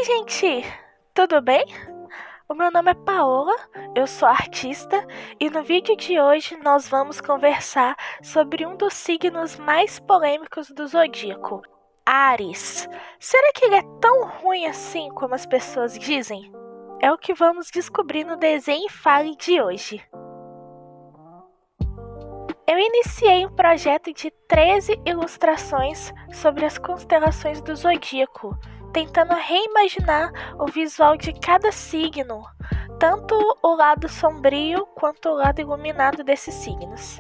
Oi, gente! Tudo bem? O meu nome é Paola, eu sou artista e no vídeo de hoje nós vamos conversar sobre um dos signos mais polêmicos do zodíaco, Áries. Será que ele é tão ruim assim como as pessoas dizem? É o que vamos descobrir no Desenhe e Fale de hoje. Eu iniciei um projeto de 13 ilustrações sobre as constelações do zodíaco, tentando reimaginar o visual de cada signo, tanto o lado sombrio quanto o lado iluminado desses signos.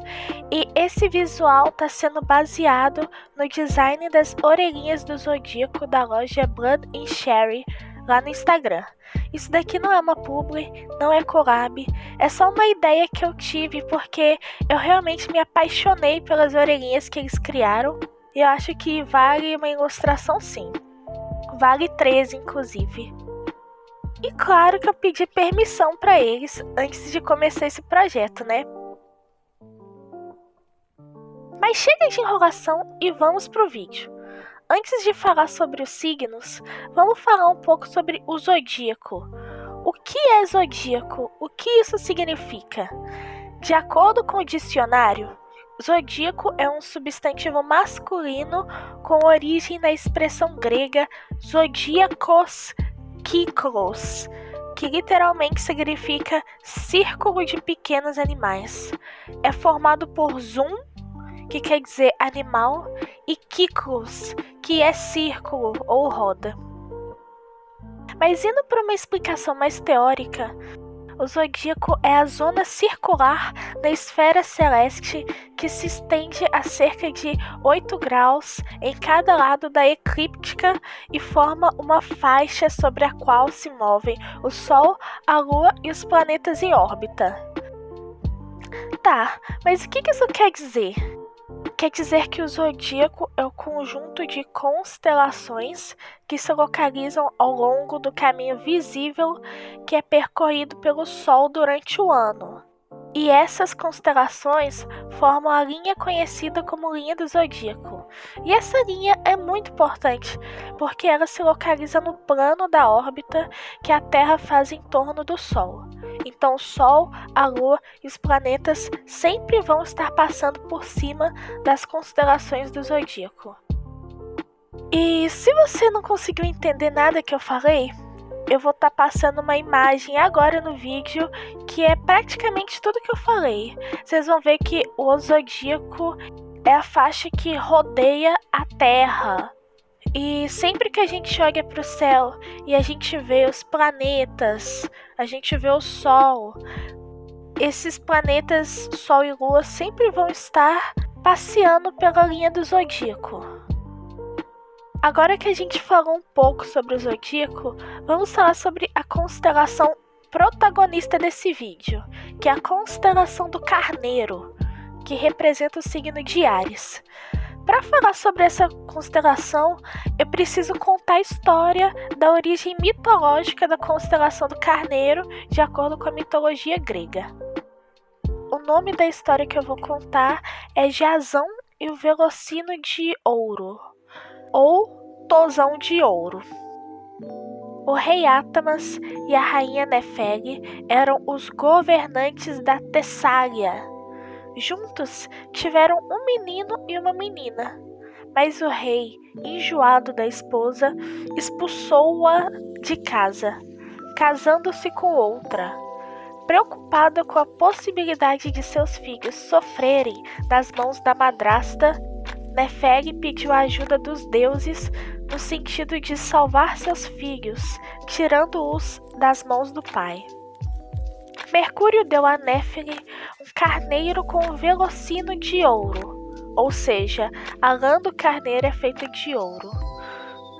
E esse visual está sendo baseado no design das orelhinhas do zodíaco da loja Blood and Cherry lá no Instagram. Isso daqui não é uma publi, não é collab, é só uma ideia que eu tive porque eu realmente me apaixonei pelas orelhinhas que eles criaram e eu acho que vale uma ilustração sim. Vale 13 inclusive. E claro que eu pedi permissão para eles antes de começar esse projeto, né? Mas chega de enrolação e vamos pro vídeo. Antes de falar sobre os signos, vamos falar um pouco sobre o zodíaco. O que é zodíaco? O que isso significa? De acordo com o dicionário, zodíaco é um substantivo masculino com origem na expressão grega zodíakos kyklos, que literalmente significa círculo de pequenos animais. É formado por zoom, que quer dizer animal, e kyklos, que é círculo ou roda. Mas indo para uma explicação mais teórica, o zodíaco é a zona circular da esfera celeste que se estende a cerca de 8 graus em cada lado da eclíptica e forma uma faixa sobre a qual se movem o Sol, a Lua e os planetas em órbita. Tá, mas o que isso quer dizer? Quer dizer que o zodíaco é o conjunto de constelações que se localizam ao longo do caminho visível que é percorrido pelo Sol durante o ano. E essas constelações formam a linha conhecida como linha do zodíaco. E essa linha é muito importante, porque ela se localiza no plano da órbita que a Terra faz em torno do Sol. Então o Sol, a Lua e os planetas sempre vão estar passando por cima das constelações do zodíaco. E se você não conseguiu entender nada que eu falei, eu vou estar passando uma imagem agora no vídeo que é praticamente tudo que eu falei. Vocês vão ver que o zodíaco é a faixa que rodeia a Terra. E sempre que a gente olha para o céu e a gente vê os planetas, a gente vê o Sol, esses planetas Sol e Lua sempre vão estar passeando pela linha do zodíaco. Agora que a gente falou um pouco sobre o zodíaco, vamos falar sobre a constelação protagonista desse vídeo, que é a constelação do Carneiro, que representa o signo de Áries. Para falar sobre essa constelação, eu preciso contar a história da origem mitológica da constelação do Carneiro, de acordo com a mitologia grega. O nome da história que eu vou contar é Jasão e o Velocino de Ouro, ou Tozão de Ouro. O rei Atamas e a rainha Nefele eram os governantes da Tessália. Juntos tiveram um menino e uma menina, mas o rei, enjoado da esposa, expulsou-a de casa, casando-se com outra. Preocupada com a possibilidade de seus filhos sofrerem das mãos da madrasta, Nefele pediu a ajuda dos deuses no sentido de salvar seus filhos, tirando-os das mãos do pai. Mercúrio deu a Nefele um carneiro com um velocino de ouro, ou seja, a lã do carneiro é feita de ouro,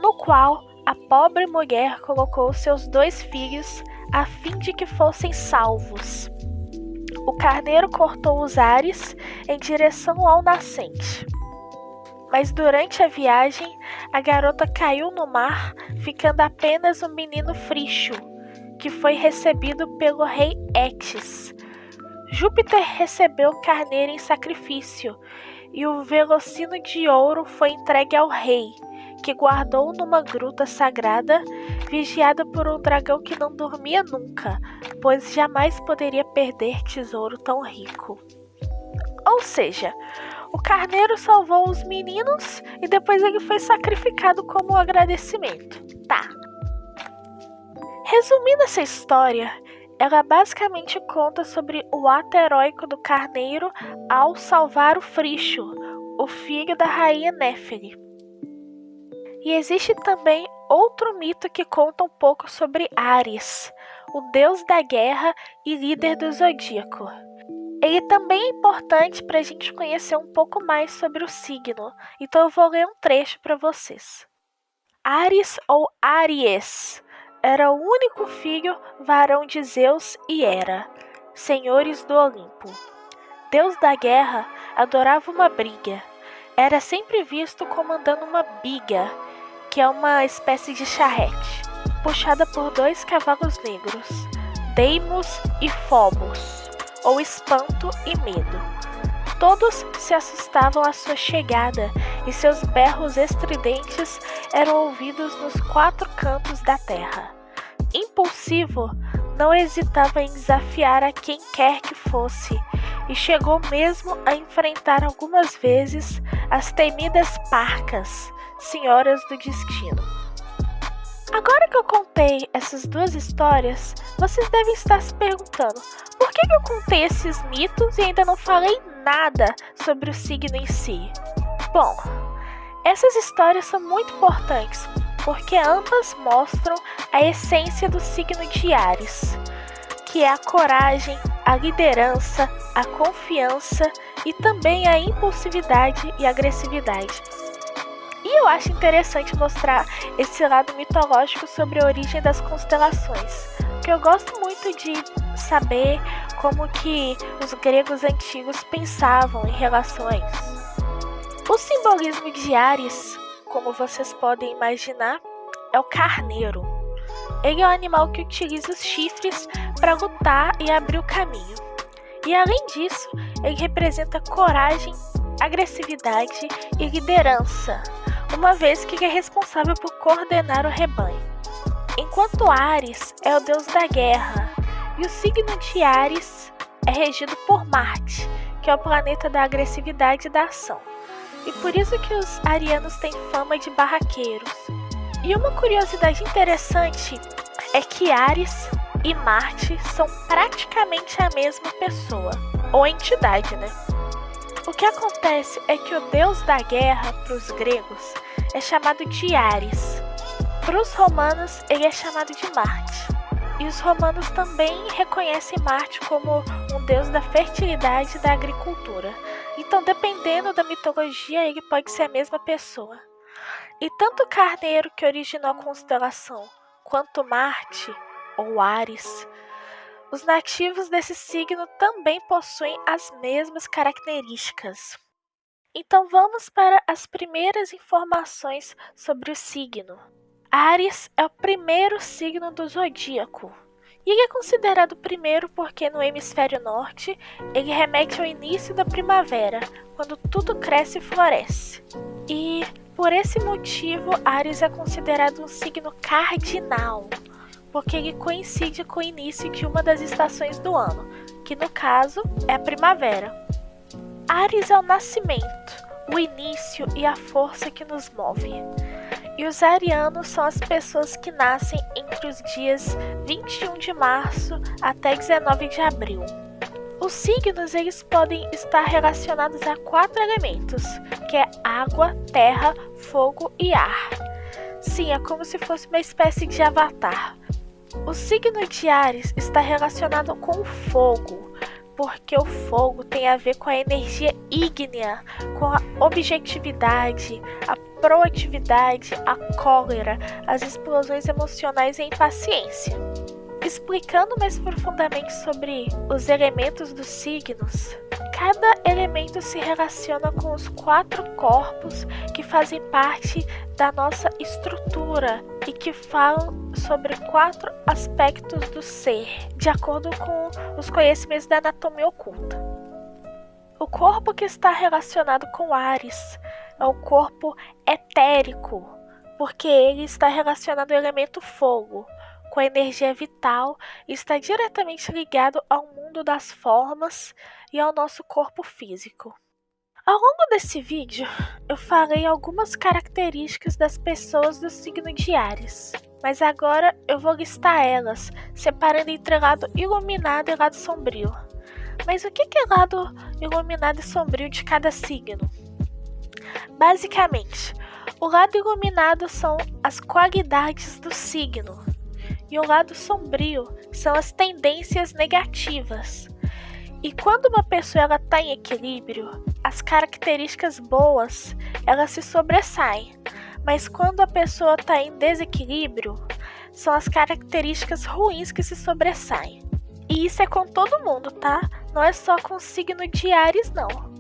no qual a pobre mulher colocou seus 2 filhos a fim de que fossem salvos. O carneiro cortou os ares em direção ao nascente. Mas durante a viagem, a garota caiu no mar, ficando apenas um menino frígio, que foi recebido pelo rei Étis. Júpiter recebeu o carneiro em sacrifício, e o velocino de ouro foi entregue ao rei, que guardou numa gruta sagrada, vigiada por um dragão que não dormia nunca, pois jamais poderia perder tesouro tão rico. Ou seja, o carneiro salvou os meninos e depois ele foi sacrificado como agradecimento. Tá. Resumindo essa história, ela basicamente conta sobre o ato heróico do carneiro ao salvar o Frixo, o filho da rainha Néferi. E existe também outro mito que conta um pouco sobre Ares, o deus da guerra e líder do zodíaco. Ele também é importante para a gente conhecer um pouco mais sobre o signo, então eu vou ler um trecho para vocês. Ares ou Áries era o único filho varão de Zeus e Hera, senhores do Olimpo. Deus da guerra, adorava uma briga. Era sempre visto comandando uma biga, que é uma espécie de charrete, puxada por 2 cavalos negros, Deimos e Phobos, ou espanto e medo. Todos se assustavam à sua chegada, e seus berros estridentes eram ouvidos nos 4 cantos da terra. Impulsivo, não hesitava em desafiar a quem quer que fosse, e chegou mesmo a enfrentar algumas vezes as temidas Parcas, senhoras do destino. Agora que eu contei essas 2 histórias, vocês devem estar se perguntando por que eu contei esses mitos e ainda não falei nada sobre o signo em si. Bom, essas histórias são muito importantes porque ambas mostram a essência do signo de Áries, que é a coragem, a liderança, a confiança e também a impulsividade e agressividade. E eu acho interessante mostrar esse lado mitológico sobre a origem das constelações, porque eu gosto muito de saber como que os gregos antigos pensavam em relação a isso. O simbolismo de Áries, como vocês podem imaginar, é o carneiro. Ele é um animal que utiliza os chifres para lutar e abrir o caminho. E além disso, ele representa coragem, agressividade e liderança, uma vez que ele é responsável por coordenar o rebanho. Enquanto Áries é o deus da guerra, e o signo de Áries é regido por Marte, que é o planeta da agressividade e da ação. E por isso que os arianos têm fama de barraqueiros. E uma curiosidade interessante é que Áries e Marte são praticamente a mesma pessoa, ou entidade, né? O que acontece é que o deus da guerra, para os gregos, é chamado de Ares. Para os romanos, ele é chamado de Marte. E os romanos também reconhecem Marte como um deus da fertilidade e da agricultura. Então, dependendo da mitologia, ele pode ser a mesma pessoa. E tanto o carneiro que originou a constelação, quanto Marte, ou Ares, os nativos desse signo também possuem as mesmas características. Então vamos para as primeiras informações sobre o signo. Áries é o primeiro signo do zodíaco. E ele é considerado o primeiro porque no hemisfério norte ele remete ao início da primavera, quando tudo cresce e floresce. E por esse motivo Áries é considerado um signo cardinal, porque ele coincide com o início de uma das estações do ano, que no caso é a primavera. Áries é o nascimento, o início e a força que nos move. E os arianos são as pessoas que nascem entre os dias 21 de março até 19 de abril. Os signos eles podem estar relacionados a 4 elementos, que é água, terra, fogo e ar. Sim, é como se fosse uma espécie de avatar. O signo de Áries está relacionado com o fogo, porque o fogo tem a ver com a energia ígnea, com a objetividade, a proatividade, a cólera, as explosões emocionais e a impaciência. Explicando mais profundamente sobre os elementos dos signos, cada elemento se relaciona com os 4 corpos que fazem parte da nossa estrutura e que falam sobre 4 aspectos do ser, de acordo com os conhecimentos da anatomia oculta. O corpo que está relacionado com Áries é o corpo etérico, porque ele está relacionado ao elemento fogo, com a energia vital e está diretamente ligado ao mundo das formas e ao nosso corpo físico. Ao longo desse vídeo, eu falei algumas características das pessoas do signo de Áries, mas agora eu vou listar elas, separando entre lado iluminado e lado sombrio. Mas o que é lado iluminado e sombrio de cada signo? Basicamente, o lado iluminado são as qualidades do signo, e o lado sombrio são as tendências negativas. E quando uma pessoa está em equilíbrio, as características boas elas se sobressaem, mas quando a pessoa está em desequilíbrio, são as características ruins que se sobressaem. E isso é com todo mundo, tá? Não é só com o signo de Áries, não.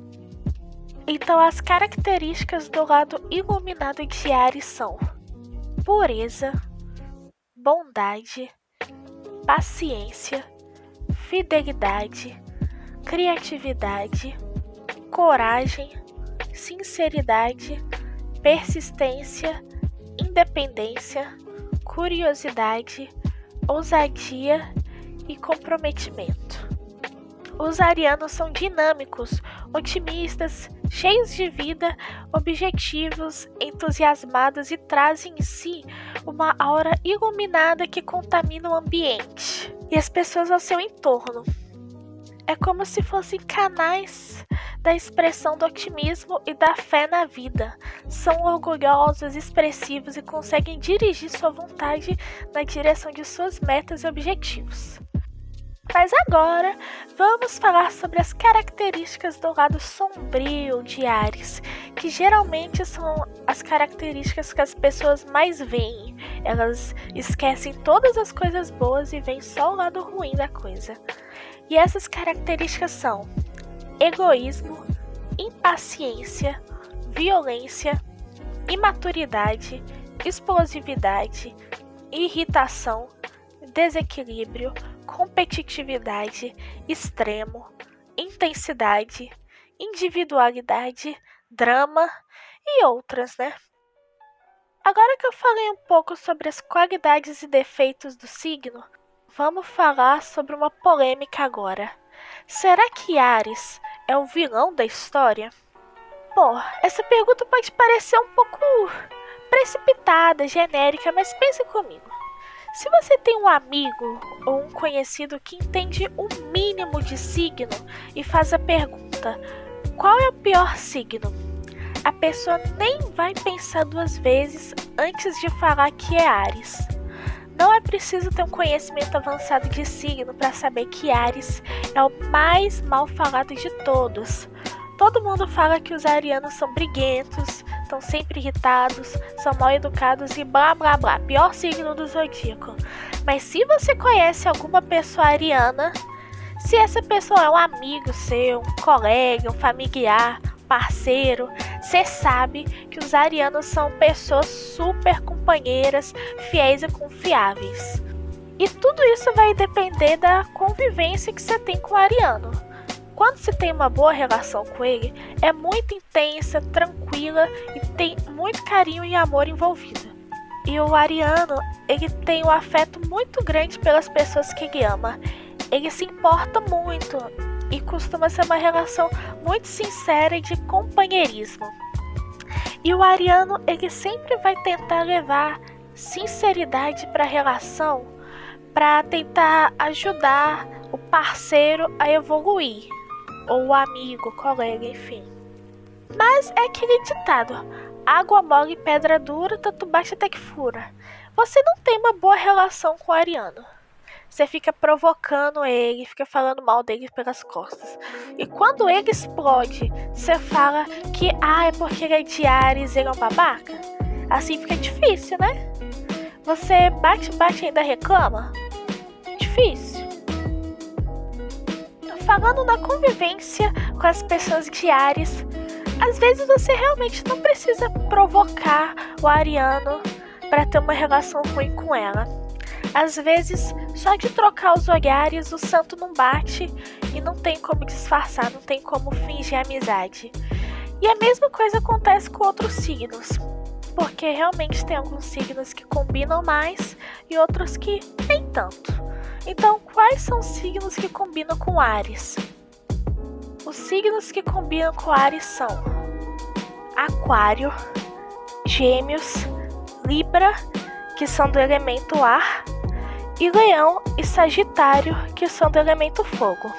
Então as características do lado iluminado de Áries são pureza, bondade, paciência, fidelidade, criatividade, coragem, sinceridade, persistência, independência, curiosidade, ousadia e comprometimento. Os arianos são dinâmicos, otimistas, cheios de vida, objetivos, entusiasmados e trazem em si uma aura iluminada que contamina o ambiente e as pessoas ao seu entorno. É como se fossem canais da expressão do otimismo e da fé na vida. São orgulhosos, expressivos e conseguem dirigir sua vontade na direção de suas metas e objetivos. Mas agora, vamos falar sobre as características do lado sombrio de Áries, que geralmente são as características que as pessoas mais veem. Elas esquecem todas as coisas boas e veem só o lado ruim da coisa. E essas características são egoísmo, impaciência, violência, imaturidade, explosividade, irritação, desequilíbrio, competitividade, extremo, intensidade, individualidade, drama e outras, né? Agora que eu falei um pouco sobre as qualidades e defeitos do signo, vamos falar sobre uma polêmica agora. Será que Áries é o vilão da história? Pô, essa pergunta pode parecer um pouco precipitada, genérica, mas pense comigo. Se você tem um amigo ou um conhecido que entende o mínimo de signo e faz a pergunta: qual é o pior signo? A pessoa nem vai pensar duas vezes antes de falar que é Áries. Não é preciso ter um conhecimento avançado de signo para saber que Áries é o mais mal falado de todos. Todo mundo fala que os arianos são briguentos, estão sempre irritados, são mal educados e blá blá blá, pior signo do zodíaco. Mas se você conhece alguma pessoa ariana, se essa pessoa é um amigo seu, um colega, um familiar, parceiro, você sabe que os arianos são pessoas super companheiras, fiéis e confiáveis. E tudo isso vai depender da convivência que você tem com o ariano. Quando se tem uma boa relação com ele, é muito intensa, tranquila e tem muito carinho e amor envolvido. E o ariano, ele tem um afeto muito grande pelas pessoas que ele ama. Ele se importa muito e costuma ser uma relação muito sincera e de companheirismo. E o ariano, ele sempre vai tentar levar sinceridade para a relação, para tentar ajudar o parceiro a evoluir. Ou o amigo, colega, enfim. Mas é aquele ditado: água mole, pedra dura, tanto bate até que fura. Você não tem uma boa relação com o ariano. Você fica provocando ele, fica falando mal dele pelas costas. E quando ele explode, você fala que é porque ele é de Áries, ele é um babaca? Assim fica difícil, né? Você bate e ainda reclama? Difícil. Falando na convivência com as pessoas de Áries, às vezes você realmente não precisa provocar o ariano para ter uma relação ruim com ela. Às vezes, só de trocar os olhares, o santo não bate e não tem como disfarçar, não tem como fingir amizade. E a mesma coisa acontece com outros signos. porque realmente tem alguns signos que combinam mais e outros que nem tanto. Então, quais são os signos que combinam com Áries? Os signos que combinam com Áries são Aquário, Gêmeos, Libra, que são do elemento ar, e Leão e Sagitário, que são do elemento fogo.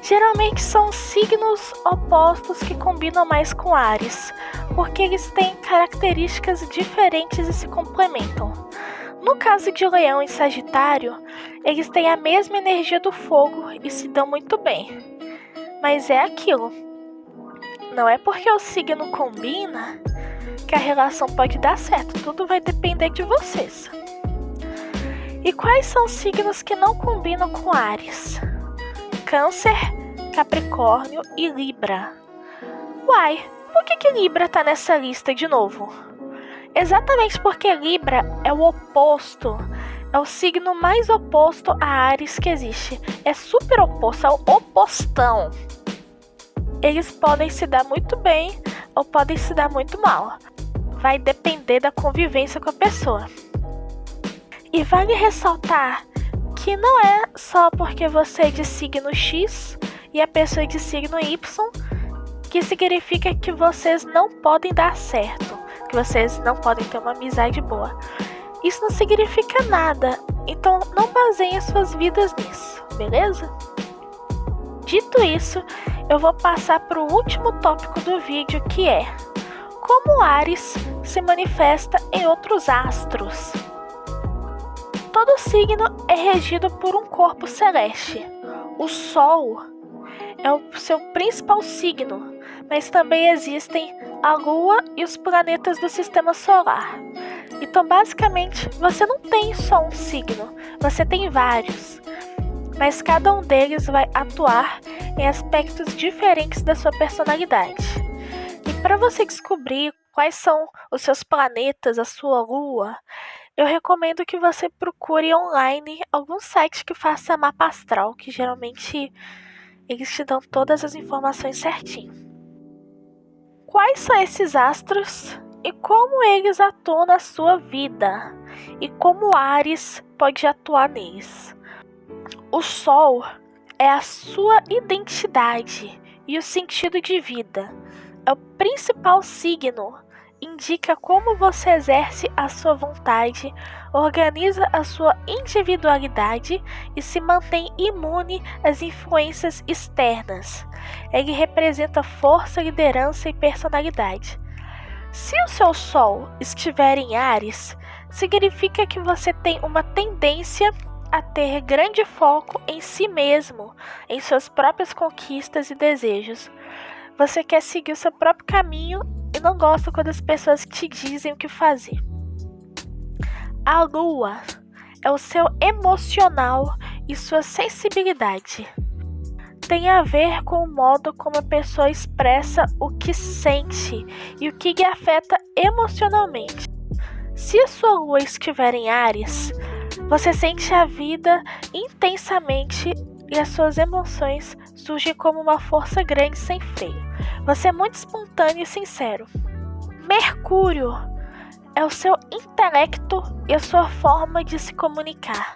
Geralmente são signos opostos que combinam mais com Áries, porque eles têm características diferentes e se complementam. No caso de Leão e Sagitário, eles têm a mesma energia do fogo e se dão muito bem. Mas é aquilo. Não é porque o signo combina que a relação pode dar certo. Tudo vai depender de vocês. E quais são os signos que não combinam com Áries? Câncer, Capricórnio e Libra. Uai, por que Libra tá nessa lista de novo? Exatamente porque Libra é o oposto, é o signo mais oposto a Áries que existe. É super oposto, é o opostão. Eles podem se dar muito bem ou podem se dar muito mal. Vai depender da convivência com a pessoa. E vale ressaltar que não é só porque você é de signo X e a pessoa é de signo Y que significa que vocês não podem dar certo, que vocês não podem ter uma amizade boa. Isso não significa nada, então não baseiem as suas vidas nisso, beleza? Dito isso, eu vou passar para o último tópico do vídeo, que é como Áries se manifesta em outros astros. Todo signo é regido por um corpo celeste. O Sol é o seu principal signo, mas também existem a Lua e os planetas do sistema solar. Então, basicamente, você não tem só um signo, você tem vários, mas cada um deles vai atuar em aspectos diferentes da sua personalidade. E para você descobrir quais são os seus planetas, a sua Lua, eu recomendo que você procure online algum site que faça mapa astral, que geralmente eles te dão todas as informações certinho. Quais são esses astros e como eles atuam na sua vida? E como Áries pode atuar neles? O Sol é a sua identidade e o sentido de vida. É o principal signo. Indica como você exerce a sua vontade, organiza a sua individualidade e se mantém imune às influências externas. Ele representa força, liderança e personalidade. Se o seu Sol estiver em Áries, significa que você tem uma tendência a ter grande foco em si mesmo, em suas próprias conquistas e desejos. Você quer seguir o seu próprio caminho e não gosta quando as pessoas te dizem o que fazer. A Lua é o seu emocional e sua sensibilidade. Tem a ver com o modo como a pessoa expressa o que sente e o que lhe afeta emocionalmente. Se a sua Lua estiver em Áries, você sente a vida intensamente e as suas emoções surgem como uma força grande sem freio. Você é muito espontâneo e sincero. Mercúrio é o seu intelecto e a sua forma de se comunicar.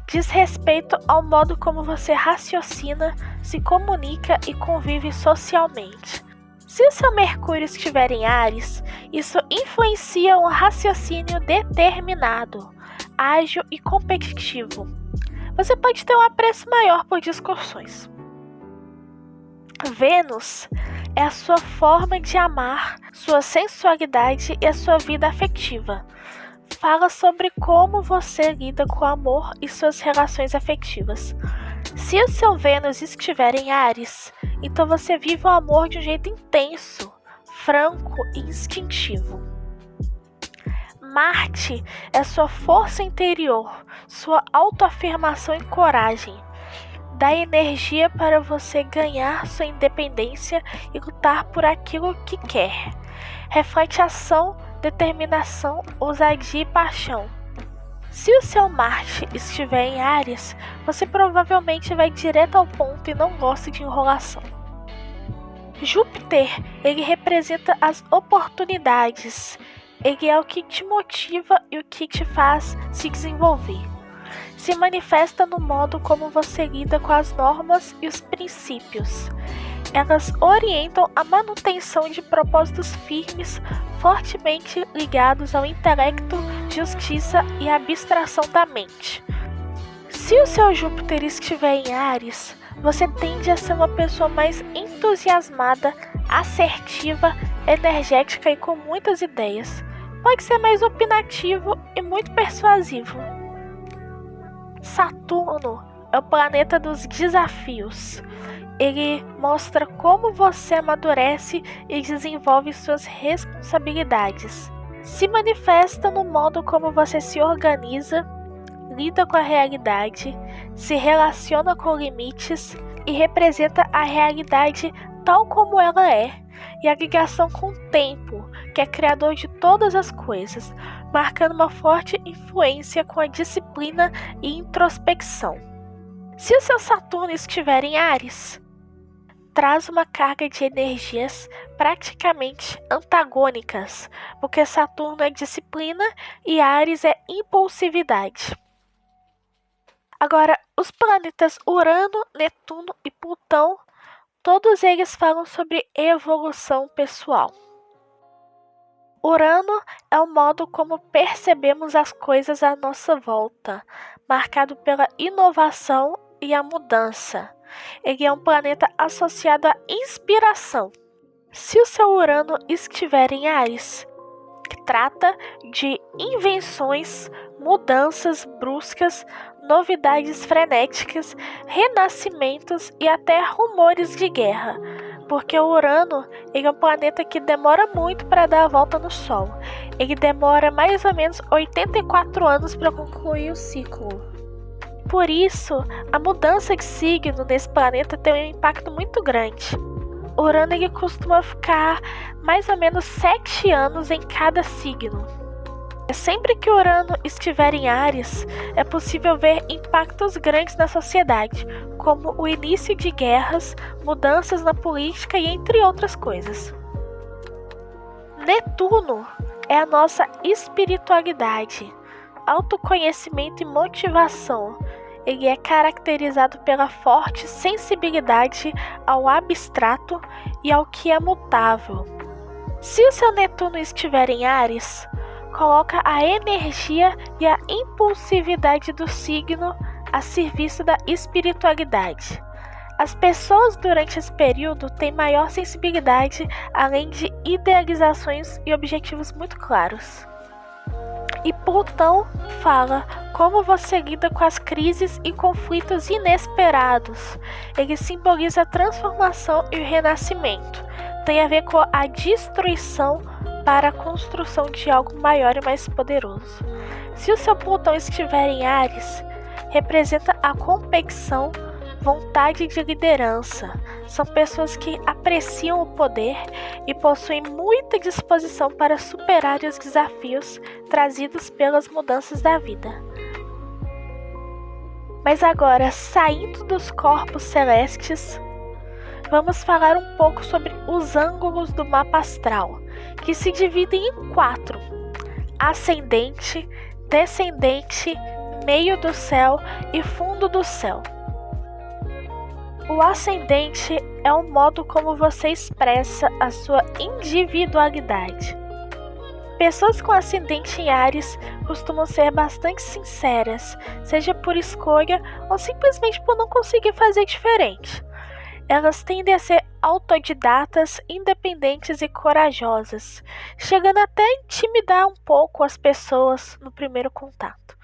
Diz respeito ao modo como você raciocina, se comunica e convive socialmente. Se o seu Mercúrio estiver em Áries, isso influencia um raciocínio determinado, ágil e competitivo. Você pode ter um apreço maior por discussões. Vênus é a sua forma de amar, sua sensualidade e a sua vida afetiva. Fala sobre como você lida com o amor e suas relações afetivas. Se o seu Vênus estiver em Áries, então você vive o amor de um jeito intenso, franco e instintivo. Marte é sua força interior, sua autoafirmação e coragem. Dá energia para você ganhar sua independência e lutar por aquilo que quer. Reflete ação, determinação, ousadia e paixão. Se o seu Marte estiver em Áries, você provavelmente vai direto ao ponto e não gosta de enrolação. Júpiter, ele representa as oportunidades, Ele é o que te motiva e o que te faz se desenvolver. Se manifesta no modo como você lida com as normas e os princípios. Elas orientam a manutenção de propósitos firmes, fortemente ligados ao intelecto, justiça e abstração da mente. Se o seu Júpiter estiver em Áries, você tende a ser uma pessoa mais entusiasmada, assertiva, energética e com muitas ideias. Pode ser mais opinativo e muito persuasivo. Saturno é o planeta dos desafios. Ele mostra como você amadurece e desenvolve suas responsabilidades. Se manifesta no modo como você se organiza, lida com a realidade, se relaciona com limites e representa a realidade tal como ela é, e a ligação com o tempo, que é criador de todas as coisas, marcando uma forte influência com a disciplina e introspecção. Se o seu Saturno estiver em Áries, traz uma carga de energias praticamente antagônicas, porque Saturno é disciplina e Áries é impulsividade. Agora, os planetas Urano, Netuno e Plutão, todos eles falam sobre evolução pessoal. Urano é o modo como percebemos as coisas à nossa volta, marcado pela inovação e a mudança. Ele é um planeta associado à inspiração. Se o seu Urano estiver em Áries, trata de invenções, mudanças bruscas, novidades frenéticas, renascimentos e até rumores de guerra, porque o Urano é um planeta que demora muito para dar a volta no Sol. Ele demora mais ou menos 84 anos para concluir o ciclo. Por isso, a mudança de signo nesse planeta tem um impacto muito grande. Urano ele costuma ficar mais ou menos 7 anos em cada signo. Sempre que Urano estiver em Áries, é possível ver impactos grandes na sociedade, como o início de guerras, mudanças na política e entre outras coisas. Netuno é a nossa espiritualidade, autoconhecimento e motivação. Ele é caracterizado pela forte sensibilidade ao abstrato e ao que é mutável. Se o seu Netuno estiver em Áries, coloca a energia e a impulsividade do signo a serviço da espiritualidade. As pessoas durante esse período têm maior sensibilidade, além de idealizações e objetivos muito claros. E Plutão fala como você lida com as crises e conflitos inesperados. Ele simboliza a transformação e o renascimento. Tem a ver com a destruição para a construção de algo maior e mais poderoso. Se o seu Plutão estiver em Áries, representa a competição, vontade de liderança. São pessoas que apreciam o poder e possuem muita disposição para superar os desafios trazidos pelas mudanças da vida. Mas agora, saindo dos corpos celestes, vamos falar um pouco sobre os ângulos do mapa astral, que se dividem em 4: ascendente, descendente, meio do céu e fundo do céu. O ascendente é o modo como você expressa a sua individualidade. Pessoas com ascendente em Áries costumam ser bastante sinceras, seja por escolha ou simplesmente por não conseguir fazer diferente. Elas tendem a ser autodidatas, independentes e corajosas, chegando até a intimidar um pouco as pessoas no primeiro contato.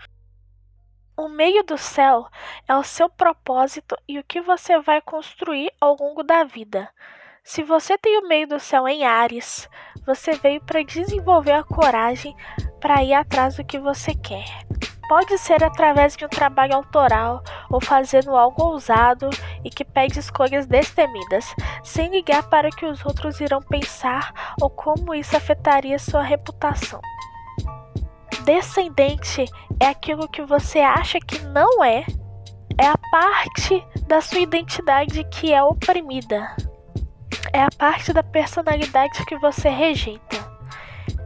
O meio do céu é o seu propósito e o que você vai construir ao longo da vida. Se você tem o meio do céu em Áries, você veio para desenvolver a coragem para ir atrás do que você quer. Pode ser através de um trabalho autoral ou fazendo algo ousado e que pede escolhas destemidas, sem ligar para o que os outros irão pensar ou como isso afetaria sua reputação. Descendente é aquilo que você acha que não é a parte da sua identidade que é oprimida. É a parte da personalidade que você rejeita.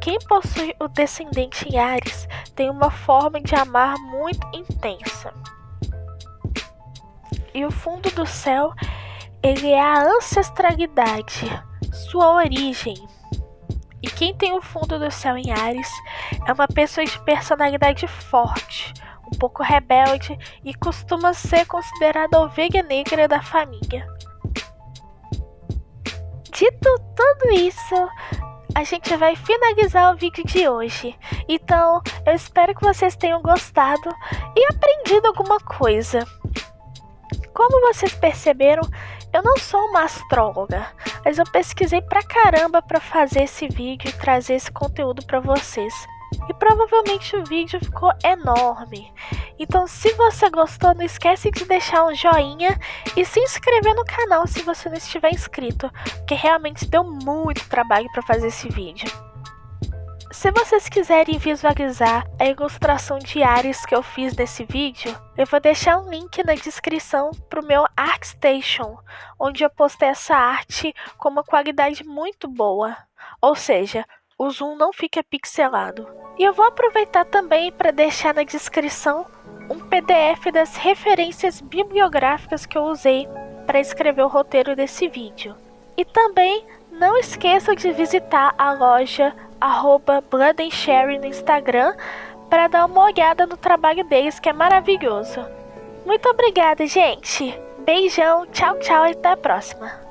quem possui o descendente em Áries tem uma forma de amar muito intensa. E o fundo do céu, ele é a ancestralidade, sua origem. E quem tem o fundo do céu em Áries é uma pessoa de personalidade forte, um pouco rebelde e costuma ser considerada a ovelha negra da família. Dito tudo isso, a gente vai finalizar o vídeo de hoje. Então, eu espero que vocês tenham gostado e aprendido alguma coisa. Como vocês perceberam, eu não sou uma astróloga, mas eu pesquisei pra caramba pra fazer esse vídeo e trazer esse conteúdo pra vocês. E provavelmente o vídeo ficou enorme. Então, se você gostou, não esquece de deixar um joinha e se inscrever no canal se você não estiver inscrito, porque realmente deu muito trabalho para fazer esse vídeo. Se vocês quiserem visualizar a ilustração de Áries que eu fiz nesse vídeo, eu vou deixar um link na descrição para o meu ArtStation, onde eu postei essa arte com uma qualidade muito boa, ou seja, o zoom não fica pixelado. E eu vou aproveitar também para deixar na descrição um PDF das referências bibliográficas que eu usei para escrever o roteiro desse vídeo. E também não esqueçam de visitar a loja @BloodandSherry no Instagram para dar uma olhada no trabalho deles, que é maravilhoso. Muito obrigada, gente! Beijão, tchau, tchau e até a próxima!